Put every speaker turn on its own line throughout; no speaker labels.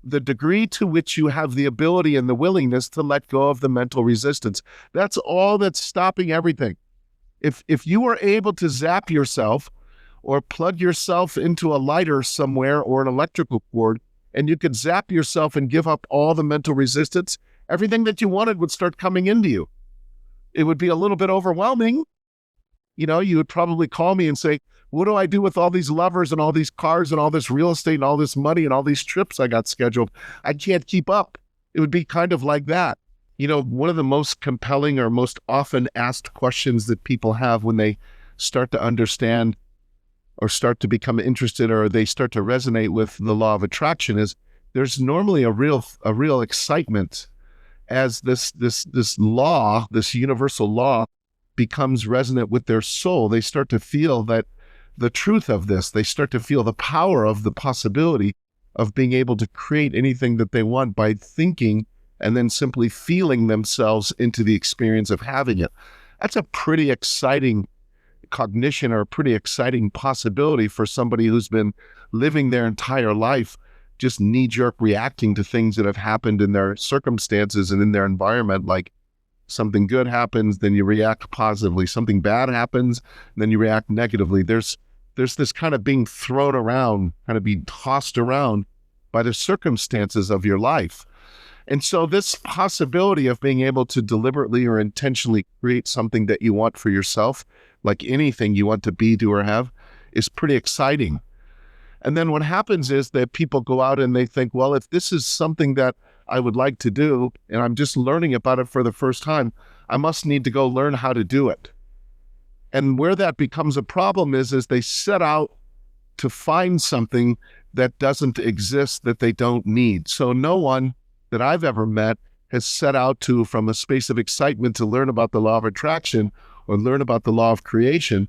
the degree to which you have the ability and the willingness to let go of the mental resistance. That's all that's stopping everything. If you are able to zap yourself or plug yourself into a lighter somewhere or an electrical cord, and you could zap yourself and give up all the mental resistance, everything that you wanted would start coming into you. It would be a little bit overwhelming. You would probably call me and say, what do I do with all these lovers and all these cars and all this real estate and all this money and all these trips I got scheduled? I can't keep up. It would be kind of like that. One of the most compelling or most often asked questions that people have when they start to understand or start to become interested or they start to resonate with the law of attraction is there's normally a real excitement as this law, this universal law, becomes resonant with their soul. They start to feel that the truth of this, they start to feel the power of the possibility of being able to create anything that they want by thinking and then simply feeling themselves into the experience of having it. That's a pretty exciting cognition or a pretty exciting possibility for somebody who's been living their entire life just knee-jerk reacting to things that have happened in their circumstances and in their environment. Like something good happens, then you react positively. Something bad happens, then you react negatively. There's this kind of being thrown around, kind of being tossed around by the circumstances of your life. And so this possibility of being able to deliberately or intentionally create something that you want for yourself, like anything you want to be, do, or have, is pretty exciting. And then what happens is that people go out and they think, well, if this is something that I would like to do, and I'm just learning about it for the first time, I must need to go learn how to do it. And where that becomes a problem is they set out to find something that doesn't exist, that they don't need. So no one that I've ever met has set out to, from a space of excitement, to learn about the law of attraction or learn about the law of creation,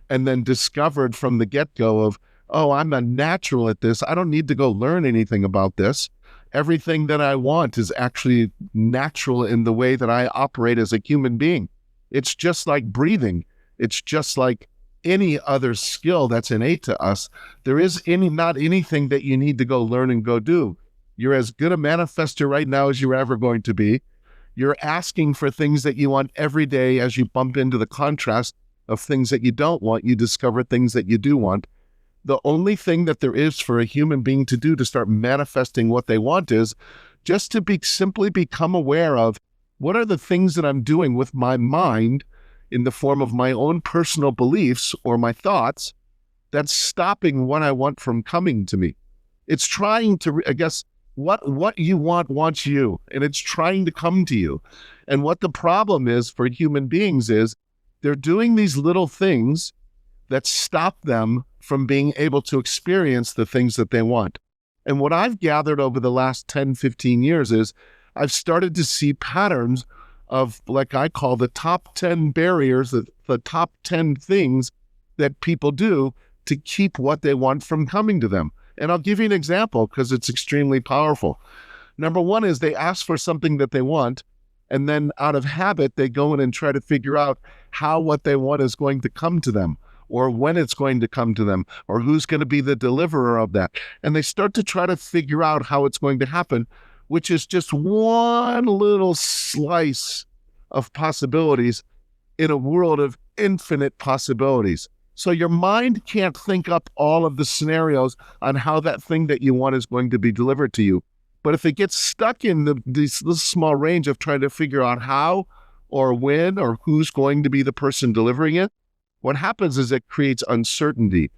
and then discovered from the get-go of, oh, I'm a natural at this. I don't need to go learn anything about this. Everything that I want is actually natural in the way that I operate as a human being. It's just like breathing. It's just like any other skill that's innate to us. There is not anything that you need to go learn and go do. You're as good a manifester right now as you're ever going to be. You're asking for things that you want every day. As you bump into the contrast of things that you don't want, you discover things that you do want. The only thing that there is for a human being to do to start manifesting what they want is just to simply become aware of what are the things that I'm doing with my mind in the form of my own personal beliefs or my thoughts that's stopping what I want from coming to me. It's trying to, what you want wants you, and it's trying to come to you. And what the problem is for human beings is they're doing these little things that stop them from being able to experience the things that they want. And what I've gathered over the last 10, 15 years is I've started to see patterns of, like I call the top 10 barriers, the top 10 things that people do to keep what they want from coming to them. And I'll give you an example because it's extremely powerful. Number one is they ask for something that they want, and then out of habit, they go in and try to figure out how what they want is going to come to them, or when it's going to come to them, or who's going to be the deliverer of that. And they start to try to figure out how it's going to happen, which is just one little slice of possibilities in a world of infinite possibilities. So your mind can't think up all of the scenarios on how that thing that you want is going to be delivered to you. But if it gets stuck in this small range of trying to figure out how or when or who's going to be the person delivering it, what happens is it creates uncertainty.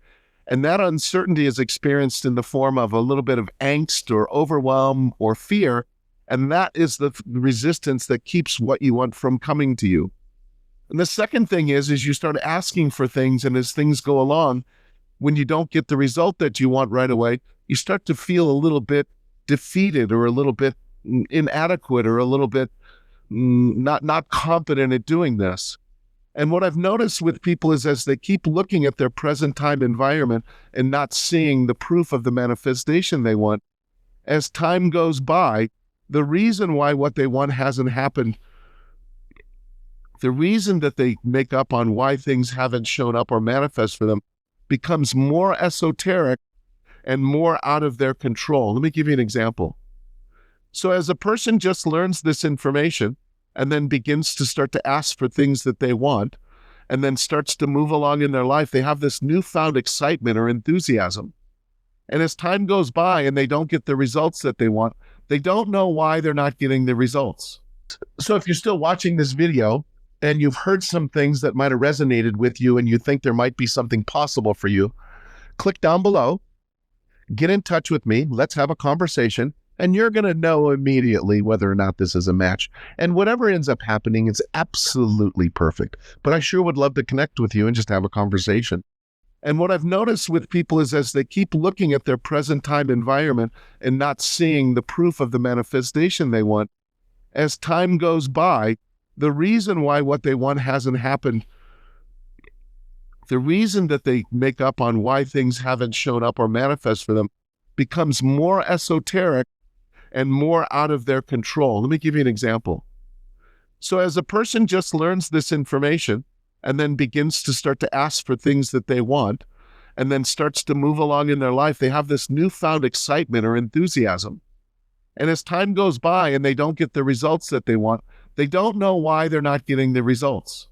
And that uncertainty is experienced in the form of a little bit of angst or overwhelm or fear. And that is the resistance that keeps what you want from coming to you. And the second thing is you start asking for things, and as things go along, when you don't get the result that you want right away, you start to feel a little bit defeated or a little bit inadequate or a little bit not competent at doing this. And what I've noticed with people is as they keep looking at their present time environment and not seeing the proof of the manifestation they want, as time goes by, the reason why what they want hasn't happened, the reason that they make up on why things haven't shown up or manifest for them becomes more esoteric and more out of their control. Let me give you an example. So as a person just learns this information and then begins to start to ask for things that they want and then starts to move along in their life, they have this newfound excitement or enthusiasm. And as time goes by and they don't get the results that they want, they don't know why they're not getting the results. So if you're still watching this video and you've heard some things that might have resonated with you and you think there might be something possible for you, click down below, get in touch with me, let's have a conversation, and you're going to know immediately whether or not this is a match. And whatever ends up happening is absolutely perfect. But I sure would love to connect with you and just have a conversation. And what I've noticed with people is as they keep looking at their present time environment and not seeing the proof of the manifestation they want, as time goes by, the reason why what they want hasn't happened, the reason that they make up on why things haven't shown up or manifest for them becomes more esoteric and more out of their control. Let me give you an example. So as a person just learns this information and then begins to start to ask for things that they want and then starts to move along in their life, they have this newfound excitement or enthusiasm. And as time goes by and they don't get the results that they want, they don't know why they're not getting the results.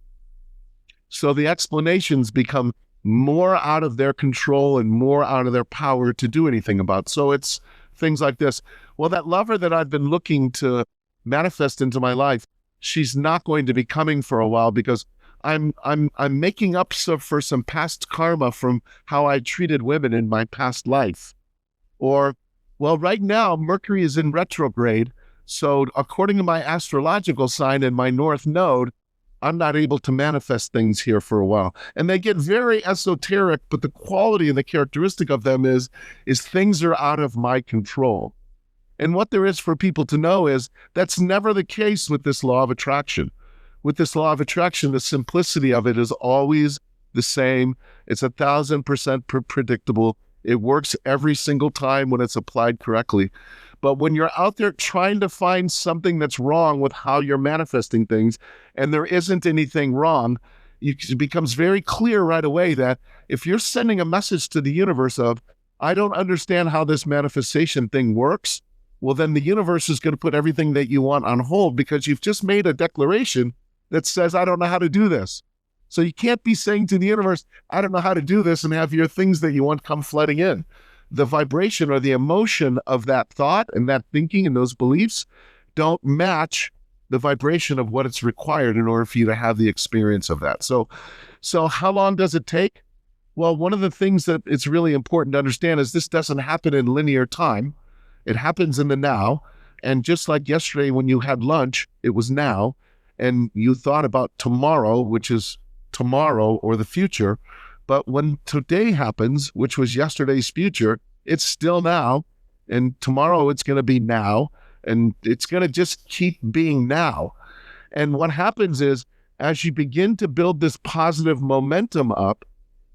So the explanations become more out of their control and more out of their power to do anything about. So it's things like this. Well, that lover that I've been looking to manifest into my life, she's not going to be coming for a while because I'm making up for some past karma from how I treated women in my past life. Or, well, right now, Mercury is in retrograde. So according to my astrological sign and my North Node, I'm not able to manifest things here for a while. And they get very esoteric, but the quality and the characteristic of them is things are out of my control. And what there is for people to know is that's never the case with this law of attraction. With this law of attraction, the simplicity of it is always the same. It's 1,000% predictable. It works every single time when it's applied correctly. But when you're out there trying to find something that's wrong with how you're manifesting things, and there isn't anything wrong, it becomes very clear right away that if you're sending a message to the universe of, I don't understand how this manifestation thing works, well, then the universe is going to put everything that you want on hold because you've just made a declaration that says, I don't know how to do this. So you can't be saying to the universe, I don't know how to do this, and have your things that you want come flooding in. The vibration or the emotion of that thought and that thinking and those beliefs don't match the vibration of what it's required in order for you to have the experience of that. So how long does it take? Well, one of the things that it's really important to understand is this doesn't happen in linear time. It happens in the now. And just like yesterday when you had lunch, it was now, and you thought about tomorrow, which is tomorrow or the future. But when today happens, which was yesterday's future, it's still now. And tomorrow it's going to be now. And it's going to just keep being now. And what happens is, as you begin to build this positive momentum up,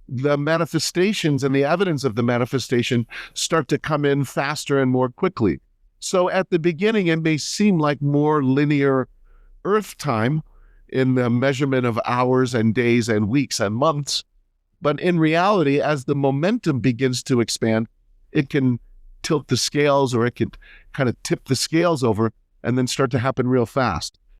the manifestations and the evidence of the manifestation start to come in faster and more quickly. So at the beginning, it may seem like more linear Earth time in the measurement of hours and days and weeks and months. But in reality, as the momentum begins to expand, it can tilt the scales or it can kind of tip the scales over and then start to happen real fast.